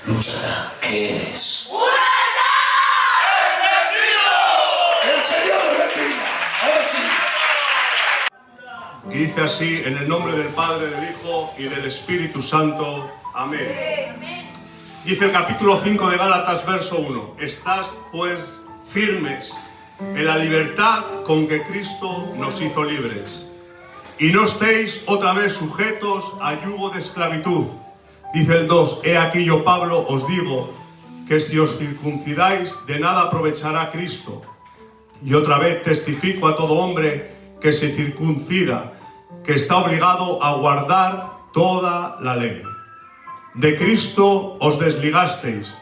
luchará. ¿Qué eres? ¡Un ¡El Señor le bendiga! Ahora sí. Y dice así, en el nombre del Padre, del Hijo y del Espíritu Santo. Amén. Dice el capítulo 5 de Gálatas, verso 1. Estad pues firmes en la libertad con que Cristo nos hizo libres. Y no estéis otra vez sujetos a yugo de esclavitud. Dice el 2, he aquí yo, Pablo, os digo que si os circuncidáis, de nada aprovechará Cristo. Y otra vez testifico a todo hombre que se circuncida, que está obligado a guardar toda la ley. De Cristo os desligasteis.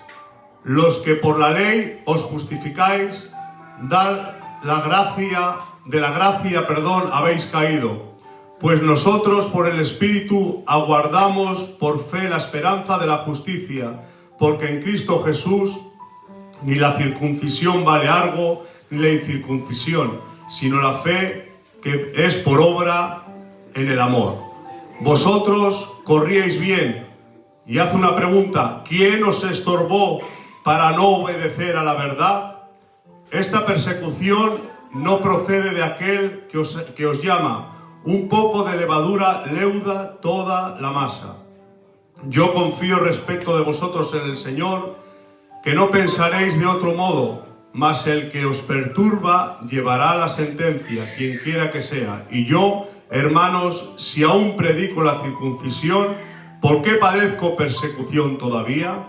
Los que por la ley os justificáis, de la gracia, habéis caído. Pues nosotros por el Espíritu aguardamos por fe la esperanza de la justicia, porque en Cristo Jesús ni la circuncisión vale algo, ni la incircuncisión, sino la fe que es por obra en el amor. Vosotros corríais bien. Y hace una pregunta, ¿quién os estorbó para no obedecer a la verdad? Esta persecución no procede de aquel que os llama. Un poco de levadura leuda toda la masa. Yo confío respecto de vosotros en el Señor, que no pensaréis de otro modo, mas el que os perturba llevará la sentencia, quien quiera que sea. Y yo, hermanos, si aún predico la circuncisión, ¿por qué padezco persecución todavía?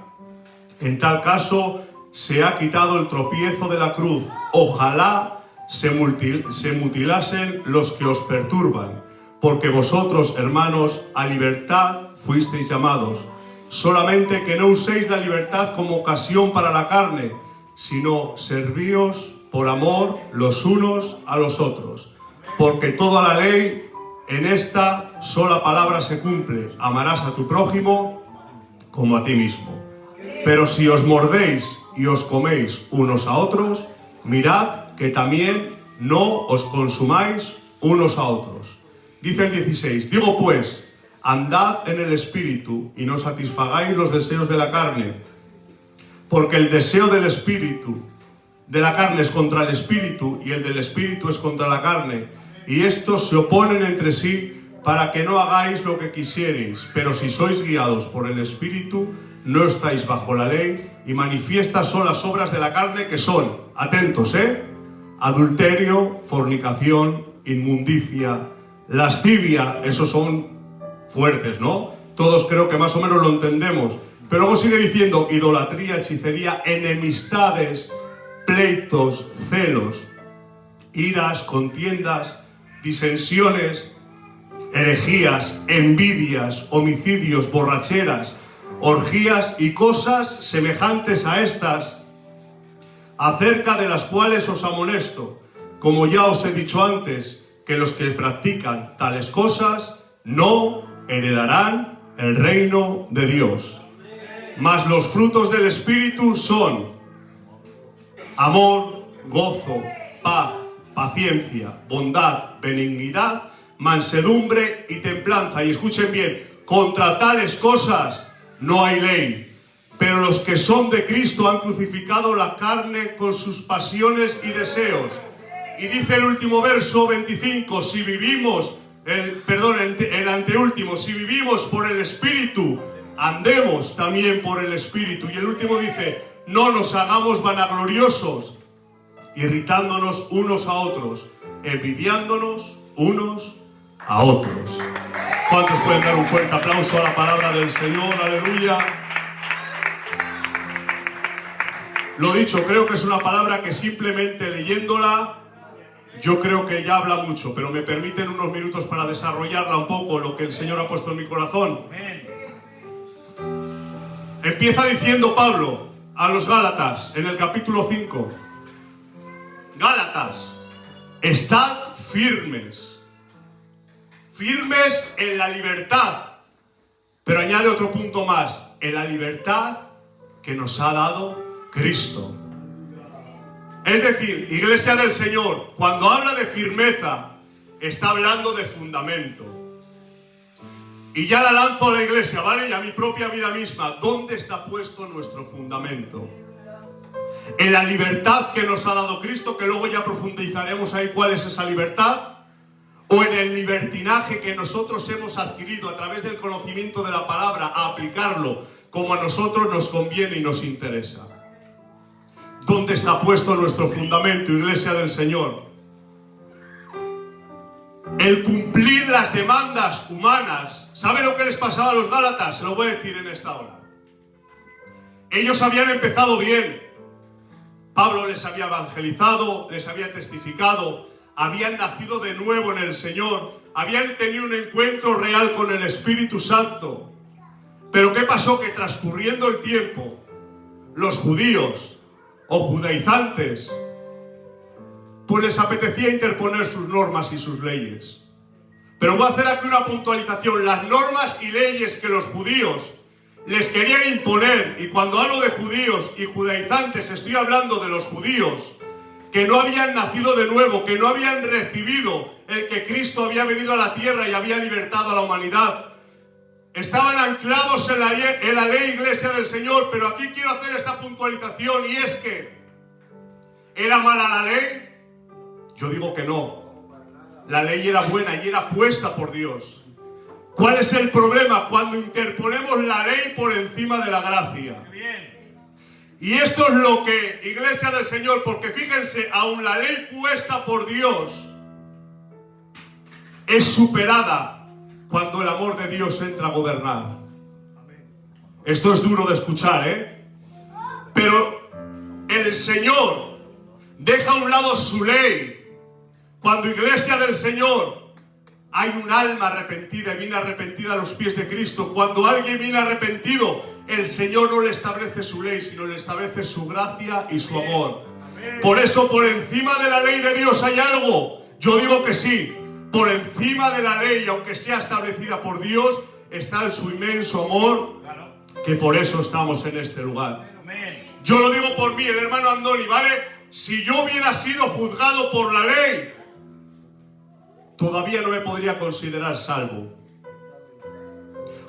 En tal caso, se ha quitado el tropiezo de la cruz. Ojalá se mutilasen los que os perturban, porque vosotros, hermanos, a libertad fuisteis llamados. Solamente que no uséis la libertad como ocasión para la carne, sino servíos por amor los unos a los otros. Porque toda la ley en esta sola palabra se cumple: amarás a tu prójimo como a ti mismo. Pero si os mordéis y os coméis unos a otros, mirad que también no os consumáis unos a otros. Dice el 16, digo pues, andad en el Espíritu y no satisfagáis los deseos de la carne, porque el deseo del Espíritu, de la carne, es contra el Espíritu, y el del Espíritu es contra la carne, y estos se oponen entre sí para que no hagáis lo que quisierais. Pero si sois guiados por el Espíritu, no estáis bajo la ley, y manifiestas son las obras de la carne, que son, atentos, adulterio, fornicación, inmundicia, lascivia. Esos son fuertes, ¿no? Todos creo que más o menos lo entendemos. Pero luego sigue diciendo idolatría, hechicería, enemistades, pleitos, celos, iras, contiendas, disensiones, herejías, envidias, homicidios, borracheras, orgías y cosas semejantes a estas, acerca de las cuales os amonesto, como ya os he dicho antes, que los que practican tales cosas no heredarán el reino de Dios. Mas los frutos del Espíritu son amor, gozo, paz, paciencia, bondad, benignidad, mansedumbre y templanza. Y escuchen bien, contra tales cosas no hay ley. Pero los que son de Cristo han crucificado la carne con sus pasiones y deseos. Y dice el último verso 25, si vivimos, el anteúltimo, si vivimos por el Espíritu, andemos también por el Espíritu. Y el último dice, no nos hagamos vanagloriosos, irritándonos unos a otros, envidiándonos unos a otros. ¿Cuántos pueden dar un fuerte aplauso a la palabra del Señor? Aleluya. Lo dicho, creo que es una palabra que simplemente leyéndola, yo creo que ya habla mucho, pero me permiten unos minutos para desarrollarla un poco, lo que el Señor ha puesto en mi corazón. Empieza diciendo Pablo a los Gálatas, en el capítulo 5, Gálatas, estad firmes, firmes en la libertad, pero añade otro punto más, en la libertad que nos ha dado Cristo. Es decir, Iglesia del Señor, cuando habla de firmeza, está hablando de fundamento. Y ya la lanzo a la iglesia, ¿vale? Y a mi propia vida misma. ¿Dónde está puesto nuestro fundamento? En la libertad que nos ha dado Cristo, que luego ya profundizaremos ahí cuál es esa libertad, o en el libertinaje que nosotros hemos adquirido a través del conocimiento de la palabra, a aplicarlo como a nosotros nos conviene y nos interesa. ¿Dónde está puesto nuestro fundamento, iglesia del Señor? El cumplir las demandas humanas. ¿Sabe lo que les pasaba a los Gálatas? Se lo voy a decir en esta hora. Ellos habían empezado bien. Pablo les había evangelizado, les había testificado, habían nacido de nuevo en el Señor, habían tenido un encuentro real con el Espíritu Santo. Pero ¿qué pasó? Que transcurriendo el tiempo, los judíos o judaizantes, pues les apetecía interponer sus normas y sus leyes. Pero voy a hacer aquí una puntualización. Las normas y leyes que los judíos les querían imponer, y cuando hablo de judíos y judaizantes estoy hablando de los judíos que no habían nacido de nuevo, que no habían recibido el que Cristo había venido a la tierra y había libertado a la humanidad. Estaban anclados en la ley, iglesia del Señor, pero aquí quiero hacer esta puntualización, y es que ¿era mala la ley? Yo digo que no. La ley era buena y era puesta por Dios. ¿Cuál es el problema? Cuando interponemos la ley por encima de la gracia. Y esto es lo que, iglesia del Señor, porque fíjense, aun la ley puesta por Dios es superada cuando el amor de Dios entra a gobernar. Esto es duro de escuchar, ¿eh? Pero el Señor deja a un lado su ley. Cuando, iglesia del Señor, hay un alma arrepentida y viene arrepentida a los pies de Cristo. Cuando alguien viene arrepentido, el Señor no le establece su ley, sino le establece su gracia y su amor. Por eso, por encima de la ley de Dios hay algo. Yo digo que sí. Por encima de la ley, aunque sea establecida por Dios, está en su inmenso amor, que por eso estamos en este lugar. Yo lo digo por mí, el hermano Andoni, ¿vale? Si yo hubiera sido juzgado por la ley, todavía no me podría considerar salvo.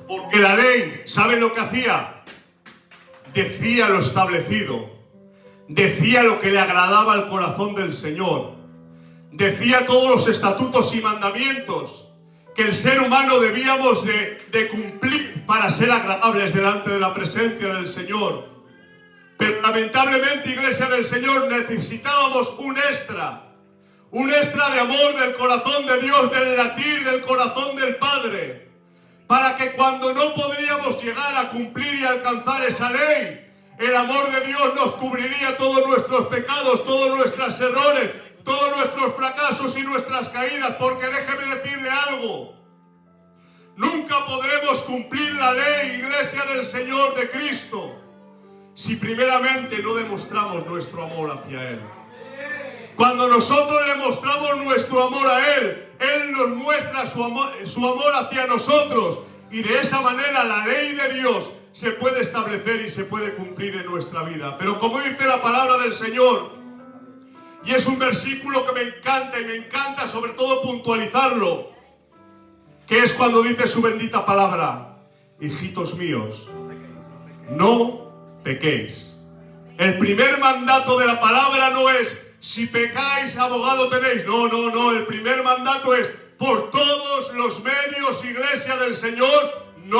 Porque la ley, ¿saben lo que hacía? Decía lo establecido. Decía lo que le agradaba al corazón del Señor. Decía todos los estatutos y mandamientos que el ser humano debíamos de cumplir para ser agradables delante de la presencia del Señor. Pero lamentablemente, iglesia del Señor, necesitábamos un extra de amor del corazón de Dios, del latir del corazón del Padre, para que cuando no podríamos llegar a cumplir y alcanzar esa ley, el amor de Dios nos cubriría todos nuestros pecados, todos nuestros errores, todos nuestros fracasos y nuestras caídas. Porque déjeme decirle algo: nunca podremos cumplir la ley, iglesia del Señor de Cristo, si primeramente no demostramos nuestro amor hacia Él. Cuando nosotros le mostramos nuestro amor a Él, Él nos muestra su amor hacia nosotros, y de esa manera la ley de Dios se puede establecer y se puede cumplir en nuestra vida. Pero como dice la palabra del Señor, y es un versículo que me encanta, y me encanta sobre todo puntualizarlo, que es cuando dice su bendita palabra: hijitos míos, no pequéis. El primer mandato de la palabra no es: si pecáis, abogado tenéis. No. El primer mandato es: por todos los medios, iglesia del Señor, no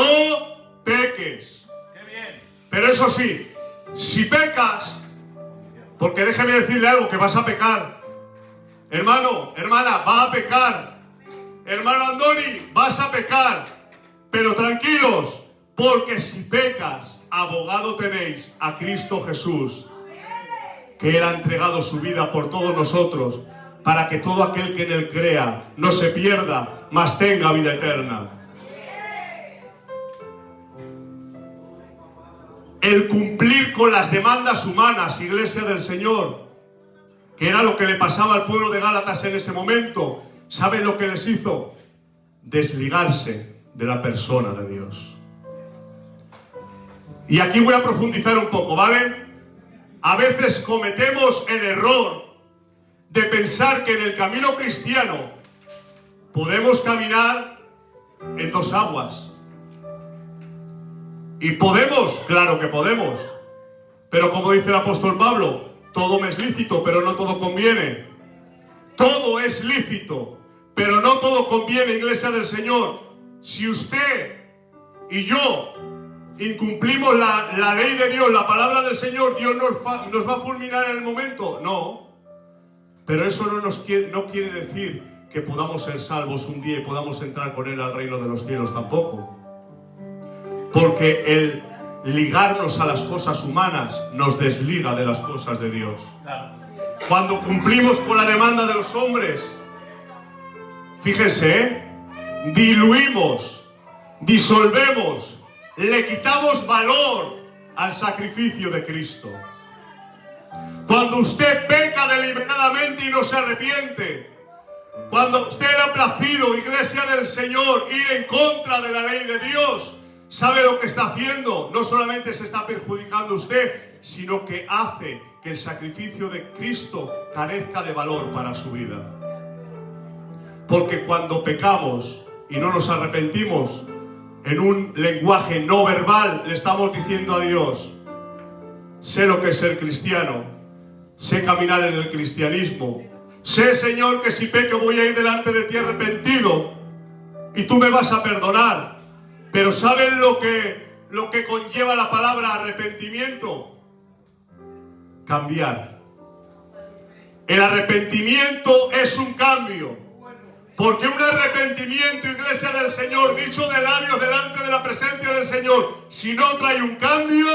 peques. Qué bien. Pero eso sí, si pecas, porque déjeme decirle algo, que vas a pecar. Hermano, hermana, va a pecar. Hermano Andoni, vas a pecar. Pero tranquilos, porque si pecas, abogado tenéis a Cristo Jesús, que Él ha entregado su vida por todos nosotros, para que todo aquel que en Él crea no se pierda, mas tenga vida eterna. El cumplir con las demandas humanas, iglesia del Señor, que era lo que le pasaba al pueblo de Gálatas en ese momento, ¿saben lo que les hizo? Desligarse de la persona de Dios. Y aquí voy a profundizar un poco, ¿vale? A veces cometemos el error de pensar que en el camino cristiano podemos caminar en dos aguas. ¿Y podemos? Claro que podemos. Pero como dice el apóstol Pablo, todo me es lícito, pero no todo conviene. Todo es lícito, pero no todo conviene, iglesia del Señor. Si usted y yo incumplimos la ley de Dios, la palabra del Señor, Dios nos va a fulminar en el momento. No. Pero eso no quiere decir que podamos ser salvos un día y podamos entrar con Él al reino de los cielos tampoco. Porque el ligarnos a las cosas humanas nos desliga de las cosas de Dios. Cuando cumplimos con la demanda de los hombres, fíjense, diluimos, disolvemos, le quitamos valor al sacrificio de Cristo. Cuando usted peca deliberadamente y no se arrepiente, cuando a usted le ha placido, iglesia del Señor, ir en contra de la ley de Dios, ¿sabe lo que está haciendo? No solamente se está perjudicando usted, sino que hace que el sacrificio de Cristo carezca de valor para su vida. Porque cuando pecamos y no nos arrepentimos, en un lenguaje no verbal le estamos diciendo a Dios: sé lo que es ser cristiano, sé caminar en el cristianismo, sé, Señor, que si peco voy a ir delante de ti arrepentido y tú me vas a perdonar. Pero ¿saben lo que conlleva la palabra arrepentimiento? Cambiar. El arrepentimiento es un cambio. Porque un arrepentimiento, iglesia del Señor, dicho de labios delante de la presencia del Señor, si no trae un cambio,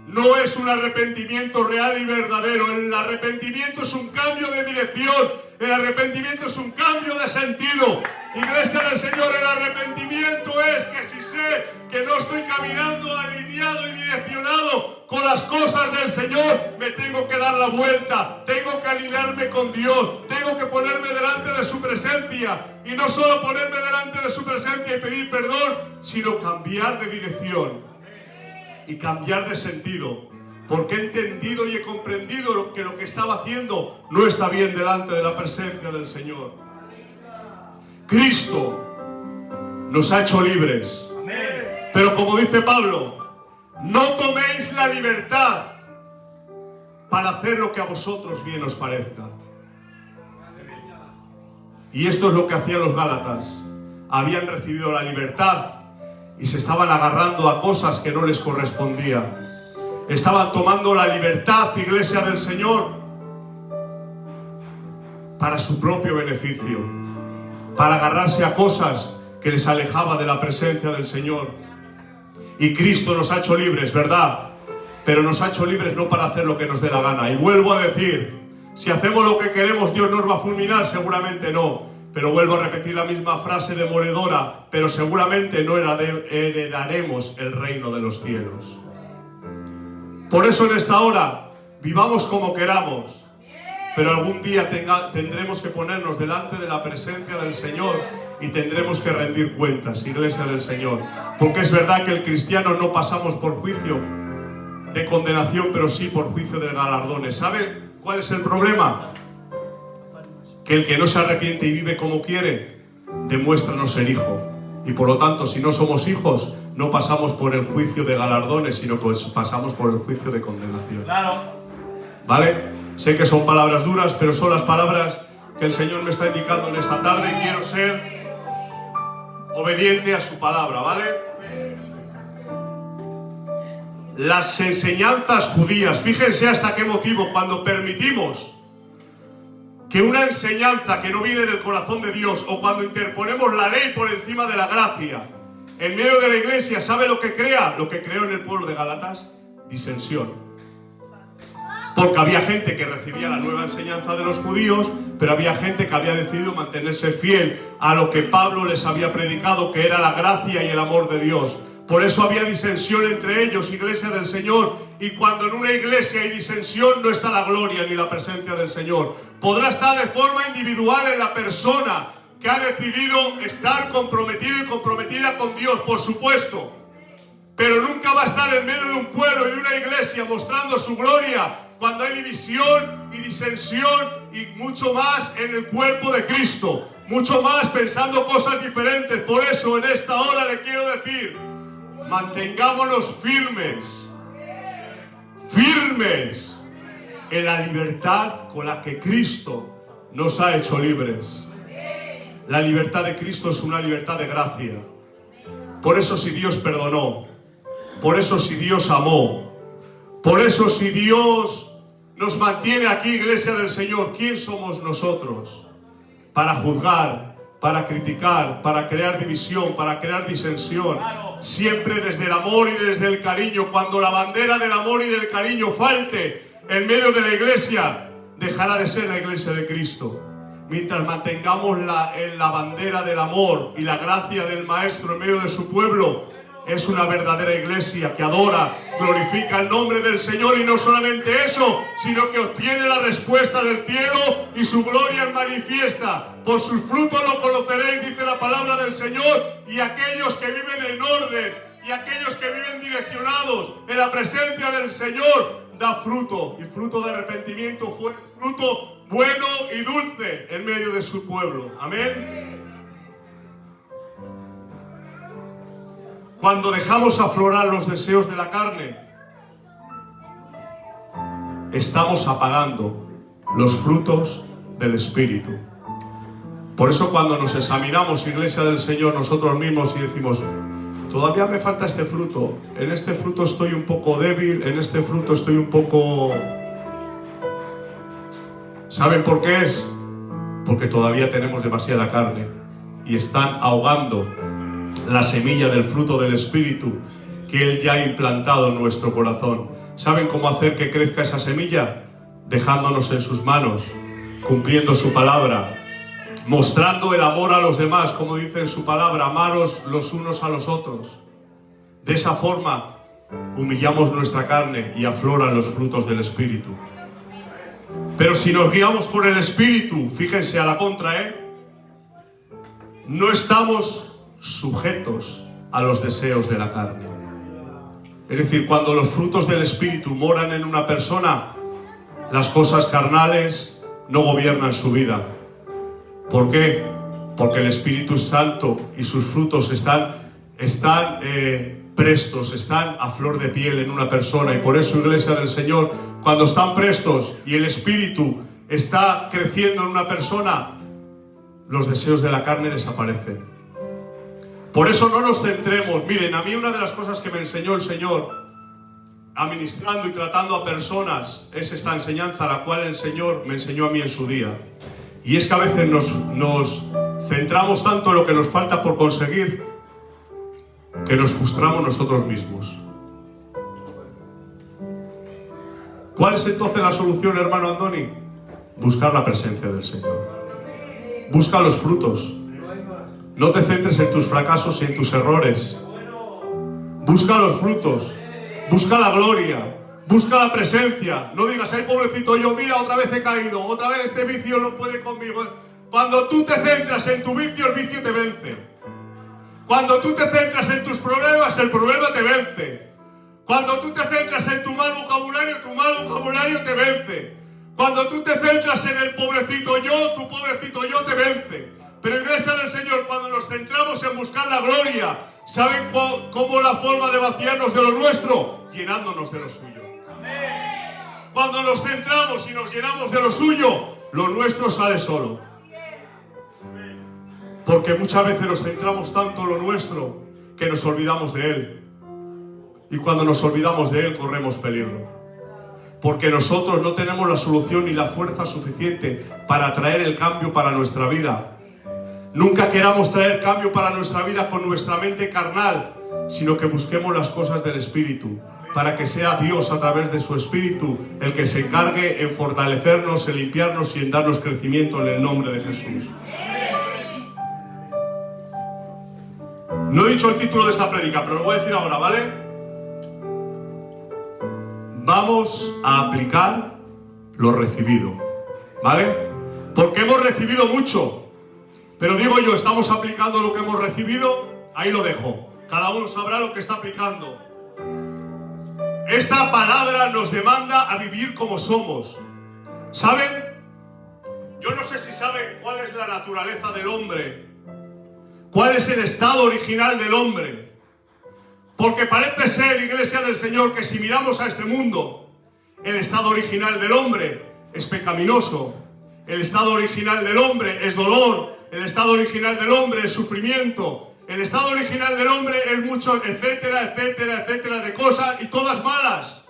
no es un arrepentimiento real y verdadero. El arrepentimiento es un cambio de dirección. El arrepentimiento es un cambio de sentido. Iglesia del Señor, el arrepentimiento es que si sé que no estoy caminando alineado y direccionado con las cosas del Señor, me tengo que dar la vuelta, tengo que alinearme con Dios, tengo que ponerme delante de su presencia. Y no solo ponerme delante de su presencia y pedir perdón, sino cambiar de dirección y cambiar de sentido. Porque he entendido y he comprendido que lo que estaba haciendo no está bien delante de la presencia del Señor. Cristo nos ha hecho libres. Pero como dice Pablo, no toméis la libertad para hacer lo que a vosotros bien os parezca. Y esto es lo que hacían los Gálatas. Habían recibido la libertad y se estaban agarrando a cosas que no les correspondían. Estaban tomando la libertad, iglesia del Señor, para su propio beneficio, para agarrarse a cosas que les alejaba de la presencia del Señor. Y Cristo nos ha hecho libres, ¿verdad? Pero nos ha hecho libres no para hacer lo que nos dé la gana. Y vuelvo a decir, si hacemos lo que queremos, Dios nos va a fulminar, seguramente no. Pero vuelvo a repetir la misma frase demoledora, pero seguramente no heredaremos el reino de los cielos. Por eso en esta hora vivamos como queramos, pero algún día tendremos que ponernos delante de la presencia del Señor y tendremos que rendir cuentas, iglesia del Señor. Porque es verdad que el cristiano no pasamos por juicio de condenación, pero sí por juicio de galardones. ¿Sabe cuál es el problema? Que el que no se arrepiente y vive como quiere, demuestra no ser hijo. Y por lo tanto, si no somos hijos, no pasamos por el juicio de galardones, sino que pasamos por el juicio de condenación. Claro. ¿Vale? Sé que son palabras duras, pero son las palabras que el Señor me está indicando en esta tarde y quiero ser obediente a su palabra, ¿vale? Las enseñanzas judías, fíjense hasta qué motivo, cuando permitimos que una enseñanza que no viene del corazón de Dios, o cuando interponemos la ley por encima de la gracia en medio de la iglesia, ¿sabe lo que crea? Lo que creó en el pueblo de Gálatas: disensión. Porque había gente que recibía la nueva enseñanza de los judíos, pero había gente que había decidido mantenerse fiel a lo que Pablo les había predicado, que era la gracia y el amor de Dios. Por eso había disensión entre ellos, iglesia del Señor. Y cuando en una iglesia hay disensión, no está la gloria ni la presencia del Señor. Podrá estar de forma individual en la persona que ha decidido estar comprometido y comprometida con Dios, por supuesto. Pero nunca va a estar en medio de un pueblo y de una iglesia mostrando su gloria cuando hay división y disensión, y mucho más en el cuerpo de Cristo. Mucho más pensando cosas diferentes. Por eso en esta hora le quiero decir: mantengámonos firmes en la libertad con la que Cristo nos ha hecho libres. La libertad de Cristo es una libertad de gracia. Por eso si Dios perdonó, por eso si Dios amó, por eso si Dios nos mantiene aquí, Iglesia del Señor, ¿quién somos nosotros para juzgar, para criticar, para crear división, para crear disensión? Siempre desde el amor y desde el cariño. Cuando la bandera del amor y del cariño falte en medio de la Iglesia, dejará de ser la Iglesia de Cristo. Mientras mantengamos la bandera del amor y la gracia del Maestro en medio de su pueblo, es una verdadera iglesia que adora, glorifica el nombre del Señor, y no solamente eso, sino que obtiene la respuesta del cielo y su gloria es manifiesta. Por sus frutos lo conoceréis, dice la palabra del Señor, y aquellos que viven en orden y aquellos que viven direccionados en la presencia del Señor da fruto, y fruto de arrepentimiento, fruto bueno y dulce en medio de su pueblo. Amén. Cuando dejamos aflorar los deseos de la carne, estamos apagando los frutos del Espíritu. Por eso cuando nos examinamos, Iglesia del Señor, nosotros mismos y decimos, todavía me falta este fruto, en este fruto estoy un poco débil, en este fruto estoy un poco... ¿Saben por qué es? Porque todavía tenemos demasiada carne y están ahogando la semilla del fruto del Espíritu que Él ya ha implantado en nuestro corazón. ¿Saben cómo hacer que crezca esa semilla? Dejándonos en sus manos, cumpliendo su palabra, mostrando el amor a los demás, como dice en su palabra, amaros los unos a los otros. De esa forma humillamos nuestra carne y afloran los frutos del Espíritu. Pero si nos guiamos por el Espíritu, fíjense a la contra, no estamos sujetos a los deseos de la carne. Es decir, cuando los frutos del Espíritu moran en una persona, las cosas carnales no gobiernan su vida. ¿Por qué? Porque el Espíritu Santo y sus frutos están prestos, están a flor de piel en una persona. Y por eso, Iglesia del Señor, cuando están prestos y el Espíritu está creciendo en una persona, los deseos de la carne desaparecen. Por eso no nos centremos. Miren, a mí una de las cosas que me enseñó el Señor administrando y tratando a personas es esta enseñanza, la cual el Señor me enseñó a mí en su día. Y es que a veces nos centramos tanto en lo que nos falta por conseguir que nos frustramos nosotros mismos. ¿Cuál es entonces la solución, hermano Andoni? Buscar la presencia del Señor. Busca los frutos. No te centres en tus fracasos y en tus errores. Busca los frutos. Busca la gloria. Busca la presencia. No digas, ay, pobrecito yo, mira, otra vez he caído, otra vez este vicio no puede conmigo. Cuando tú te centras en tu vicio, el vicio te vence. Cuando tú te centras en tus problemas, el problema te vence. Cuando tú te centras en tu mal vocabulario te vence. Cuando tú te centras en el pobrecito yo, tu pobrecito yo te vence. Pero, Iglesia del Señor, cuando nos centramos en buscar la gloria, ¿saben cómo la forma de vaciarnos de lo nuestro? Llenándonos de lo suyo. Cuando nos centramos y nos llenamos de lo suyo, lo nuestro sale solo. Porque muchas veces nos centramos tanto en lo nuestro que nos olvidamos de Él. Y cuando nos olvidamos de Él, corremos peligro. Porque nosotros no tenemos la solución ni la fuerza suficiente para traer el cambio para nuestra vida. Nunca queramos traer cambio para nuestra vida con nuestra mente carnal, sino que busquemos las cosas del Espíritu, para que sea Dios a través de su Espíritu el que se encargue en fortalecernos, en limpiarnos y en darnos crecimiento en el nombre de Jesús. No he dicho el título de esta prédica, pero lo voy a decir ahora, ¿vale? Vamos a aplicar lo recibido, ¿vale? Porque hemos recibido mucho. Pero digo yo, ¿estamos aplicando lo que hemos recibido? Ahí lo dejo. Cada uno sabrá lo que está aplicando. Esta palabra nos demanda a vivir como somos. ¿Saben? Yo no sé si saben cuál es la naturaleza del hombre. ¿Cuál es el estado original del hombre? Porque parece ser, iglesia del Señor, que si miramos a este mundo, el estado original del hombre es pecaminoso, el estado original del hombre es dolor, el estado original del hombre es sufrimiento, el estado original del hombre es mucho, etcétera, etcétera, etcétera, de cosas y todas malas.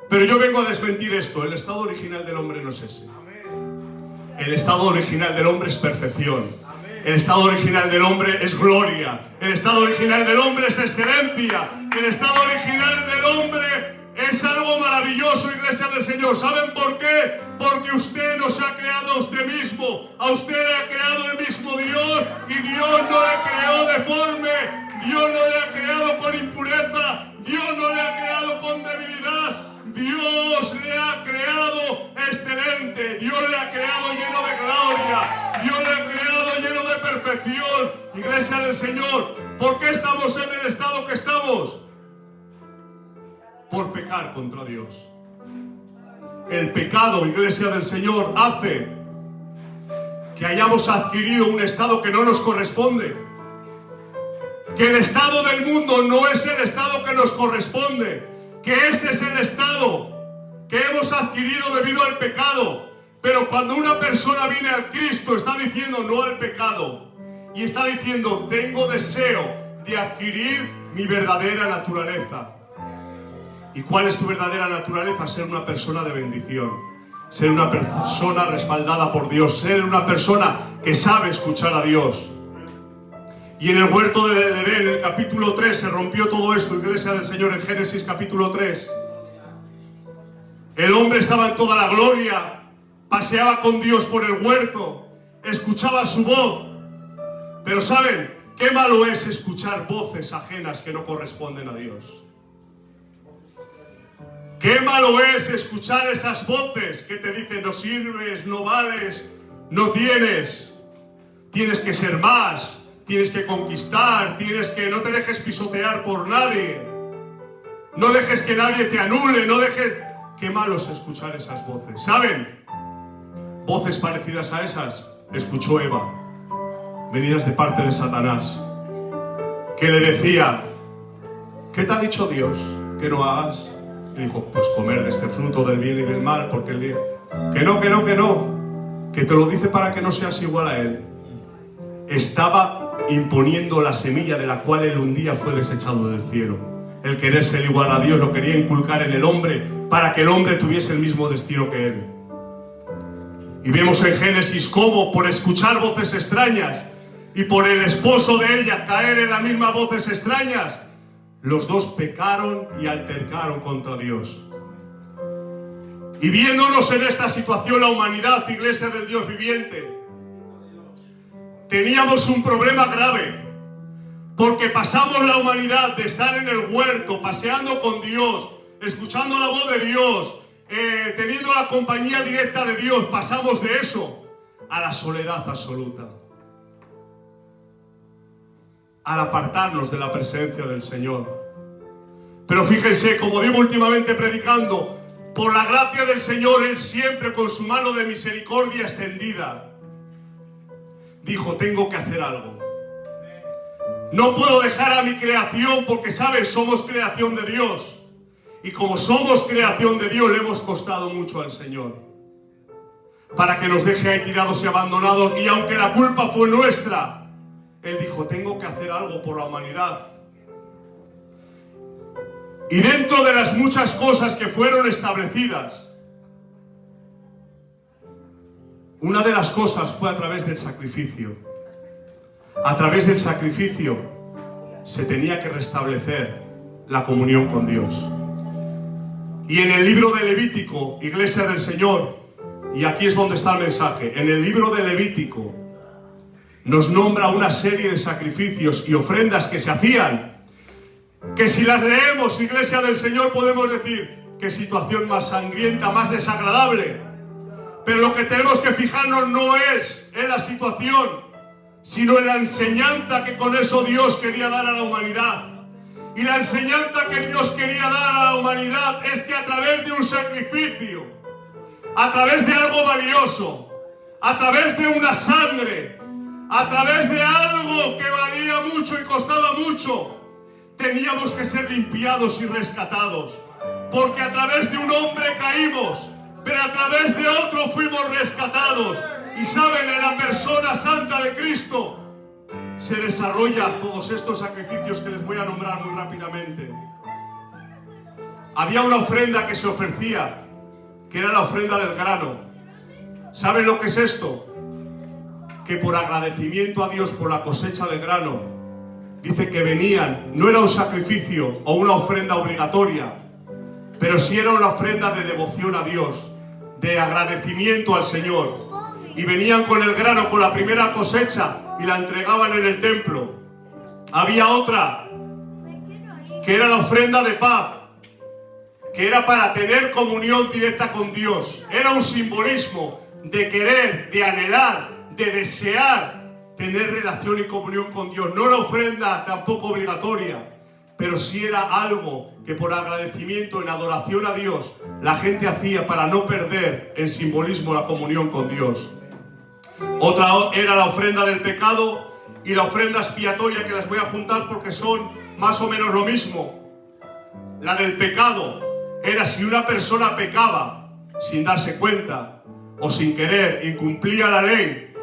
Pero yo vengo a desmentir esto. El estado original del hombre no es ese. El estado original del hombre es perfección. El estado original del hombre es gloria. El estado original del hombre es excelencia. El estado original del hombre es algo maravilloso, iglesia del Señor. ¿Saben por qué? Porque usted no se ha creado a usted mismo. A usted le ha creado el mismo Dios. Y Dios no le creó deforme. Dios no le ha creado con impureza. Dios no le ha creado con debilidad. Dios le ha creado excelente. Dios le ha creado lleno de gloria. Dios le ha creado lleno de perfección. Iglesia del Señor, ¿por qué estamos en el estado que estamos? Por pecar contra Dios. El pecado, iglesia del Señor, hace que hayamos adquirido un estado que no nos corresponde. Que el estado del mundo no es el estado que nos corresponde. Que ese es el estado que hemos adquirido debido al pecado. Pero cuando una persona viene al Cristo, está diciendo no al pecado. Y está diciendo, tengo deseo de adquirir mi verdadera naturaleza. ¿Y cuál es tu verdadera naturaleza? Ser una persona de bendición. Ser una persona respaldada por Dios. Ser una persona que sabe escuchar a Dios. Y en el huerto del Edén, en el capítulo 3, se rompió todo esto, iglesia del Señor, en Génesis capítulo 3. El hombre estaba en toda la gloria, paseaba con Dios por el huerto, escuchaba su voz. Pero ¿saben qué malo es escuchar voces ajenas que no corresponden a Dios? Qué malo es escuchar esas voces que te dicen no sirves, no vales, no tienes, tienes que ser más. Tienes que conquistar, no te dejes pisotear por nadie. No dejes que nadie te anule, no dejes... Qué malo es escuchar esas voces. ¿Saben? Voces parecidas a esas escuchó Eva, venidas de parte de Satanás, que le decía, ¿qué te ha dicho Dios que no hagas? Y dijo, pues comer de este fruto del bien y del mal, porque el día... Que no, que te lo dice para que no seas igual a él. Estaba imponiendo la semilla de la cual él un día fue desechado del cielo. El querer ser igual a Dios lo quería inculcar en el hombre para que el hombre tuviese el mismo destino que él. Y vemos en Génesis cómo por escuchar voces extrañas y por el esposo de ella caer en las mismas voces extrañas, los dos pecaron y altercaron contra Dios. Y viéndonos en esta situación la humanidad, iglesia del Dios viviente, teníamos un problema grave, porque pasamos la humanidad de estar en el huerto, paseando con Dios, escuchando la voz de Dios, teniendo la compañía directa de Dios, pasamos de eso a la soledad absoluta, al apartarnos de la presencia del Señor. Pero fíjense, como digo últimamente predicando, por la gracia del Señor, Él siempre con su mano de misericordia extendida, dijo, tengo que hacer algo. No puedo dejar a mi creación porque, ¿sabes? Somos creación de Dios. Y como somos creación de Dios, le hemos costado mucho al Señor. Para que nos deje ahí tirados y abandonados. Y aunque la culpa fue nuestra, Él dijo, tengo que hacer algo por la humanidad. Y dentro de las muchas cosas que fueron establecidas, una de las cosas fue a través del sacrificio. A través del sacrificio se tenía que restablecer la comunión con Dios. Y en el libro de Levítico, iglesia del Señor, y aquí es donde está el mensaje, en el libro de Levítico nos nombra una serie de sacrificios y ofrendas que se hacían, que si las leemos, iglesia del Señor, podemos decir, qué situación más sangrienta, más desagradable. Pero lo que tenemos que fijarnos no es en la situación, sino en la enseñanza que con eso Dios quería dar a la humanidad. Y la enseñanza que Dios quería dar a la humanidad es que a través de un sacrificio, a través de algo valioso, a través de una sangre, a través de algo que valía mucho y costaba mucho, teníamos que ser limpiados y rescatados. Porque a través de un hombre caímos, pero a través de otro fuimos rescatados. Y saben, en la persona santa de Cristo se desarrollan todos estos sacrificios que les voy a nombrar muy rápidamente. Había una ofrenda que se ofrecía, que era la ofrenda del grano. ¿Saben lo que es esto? Que por agradecimiento a Dios por la cosecha de grano, dice que venían, no era un sacrificio o una ofrenda obligatoria, pero sí era una ofrenda de devoción a Dios, de agradecimiento al Señor. Y venían con el grano, con la primera cosecha, y la entregaban en el templo. Había otra, que era la ofrenda de paz, que era para tener comunión directa con Dios. Era un simbolismo de querer, de anhelar, de desear tener relación y comunión con Dios. No era ofrenda tampoco obligatoria, pero sí era algo que por agradecimiento, en adoración a Dios, la gente hacía para no perder en simbolismo la comunión con Dios. Otra era la ofrenda del pecado y la ofrenda expiatoria, que las voy a juntar porque son más o menos lo mismo. La del pecado era si una persona pecaba sin darse cuenta o sin querer, incumplía la ley,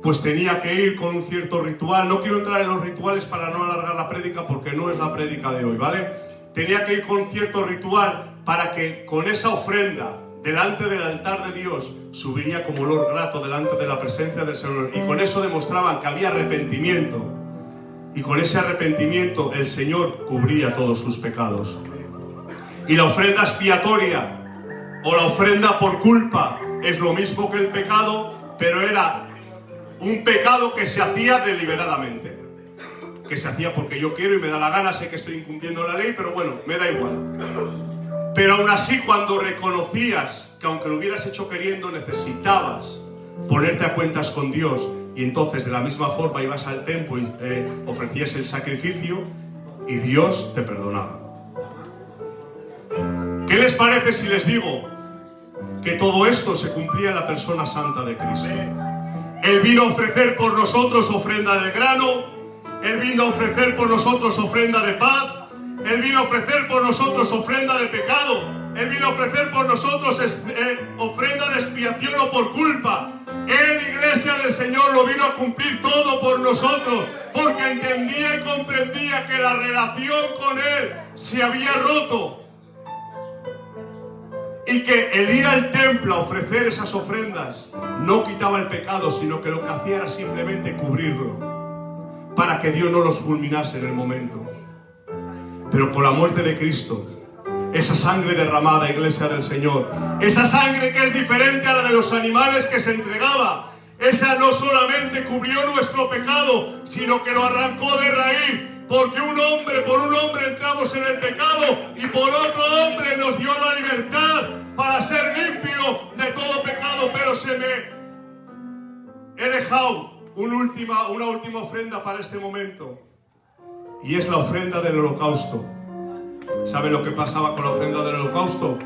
pues tenía que ir con un cierto ritual. No quiero entrar en los rituales para no alargar la prédica porque no es la prédica de hoy, ¿vale? Tenía que ir con cierto ritual para que con esa ofrenda delante del altar de Dios subiría como olor grato delante de la presencia del Señor, y con eso demostraban que había arrepentimiento, y con ese arrepentimiento el Señor cubría todos sus pecados. Y la ofrenda expiatoria o la ofrenda por culpa es lo mismo que el pecado, pero era un pecado que se hacía deliberadamente, que se hacía porque yo quiero y me da la gana. Sé que estoy incumpliendo la ley, pero bueno, me da igual. Pero aún así, cuando reconocías que aunque lo hubieras hecho queriendo, necesitabas ponerte a cuentas con Dios, y entonces de la misma forma ibas al templo y ofrecías el sacrificio y Dios te perdonaba. ¿Qué les parece si les digo que todo esto se cumplía en la persona santa de Cristo? Él vino a ofrecer por nosotros ofrenda de grano, Él vino a ofrecer por nosotros ofrenda de paz, Él vino a ofrecer por nosotros ofrenda de pecado, Él vino a ofrecer por nosotros ofrenda de expiación o por culpa. Él, Iglesia del Señor, lo vino a cumplir todo por nosotros, porque entendía y comprendía que la relación con Él se había roto, y que el ir al templo a ofrecer esas ofrendas no quitaba el pecado, sino que lo que hacía era simplemente cubrirlo, para que Dios no los fulminase en el momento. Pero con la muerte de Cristo, esa sangre derramada, Iglesia del Señor, esa sangre que es diferente a la de los animales que se entregaba, esa no solamente cubrió nuestro pecado, sino que lo arrancó de raíz. Porque por un hombre entramos en el pecado, y por otro hombre nos dio la libertad para ser limpio de todo pecado. Pero he dejado una última ofrenda para este momento, y es la ofrenda del holocausto. ¿Saben lo que pasaba con la ofrenda del holocausto?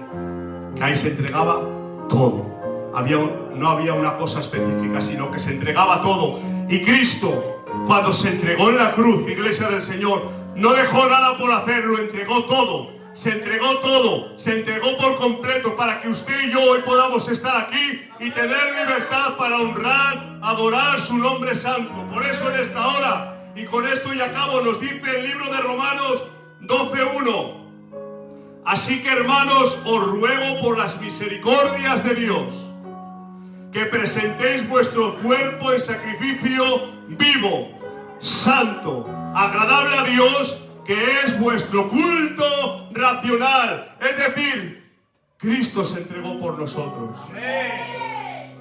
Que ahí se entregaba todo. No había una cosa específica, sino que se entregaba todo. Y Cristo, cuando se entregó en la cruz, Iglesia del Señor, no dejó nada por hacer, lo entregó todo. Se entregó todo, se entregó por completo, para que usted y yo hoy podamos estar aquí y tener libertad para honrar, adorar su nombre santo. Por eso en esta hora, y con esto y acabo, nos dice el libro de Romanos 12:1: así que, hermanos, os ruego por las misericordias de Dios, que presentéis vuestro cuerpo en sacrificio vivo, santo, agradable a Dios, que es vuestro culto racional. Es decir, Cristo se entregó por nosotros.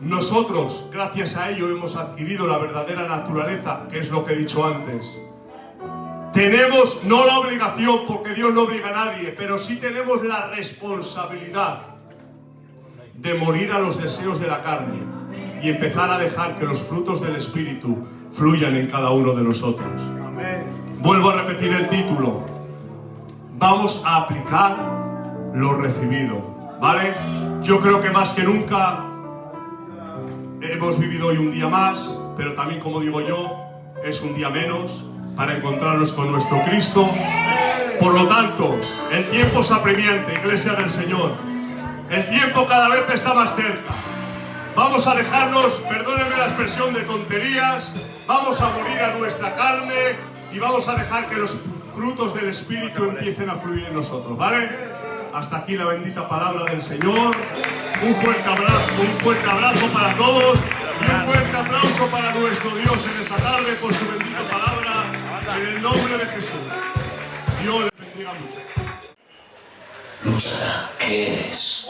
Nosotros, gracias a ello, hemos adquirido la verdadera naturaleza, que es lo que he dicho antes. Tenemos no la obligación, porque Dios no obliga a nadie, pero sí tenemos la responsabilidad de morir a los deseos de la carne y empezar a dejar que los frutos del Espíritu fluyan en cada uno de nosotros. Amén. Vuelvo a repetir el título. Vamos a aplicar lo recibido, ¿vale? Yo creo que más que nunca hemos vivido hoy un día más, pero también, como digo yo, es un día menos para encontrarnos con nuestro Cristo. Por lo tanto, el tiempo es apremiante, iglesia del Señor. El tiempo cada vez está más cerca. Vamos a dejarnos, perdónenme la expresión, de tonterías. Vamos a morir a nuestra carne y vamos a dejar que los frutos del Espíritu empiecen a fluir en nosotros, ¿vale? Hasta aquí la bendita palabra del Señor. Un fuerte abrazo para todos y un fuerte aplauso para nuestro Dios en esta tarde por su bendita palabra, en el nombre de Jesús. Dios les bendiga mucho. Luz, ¿qué eres?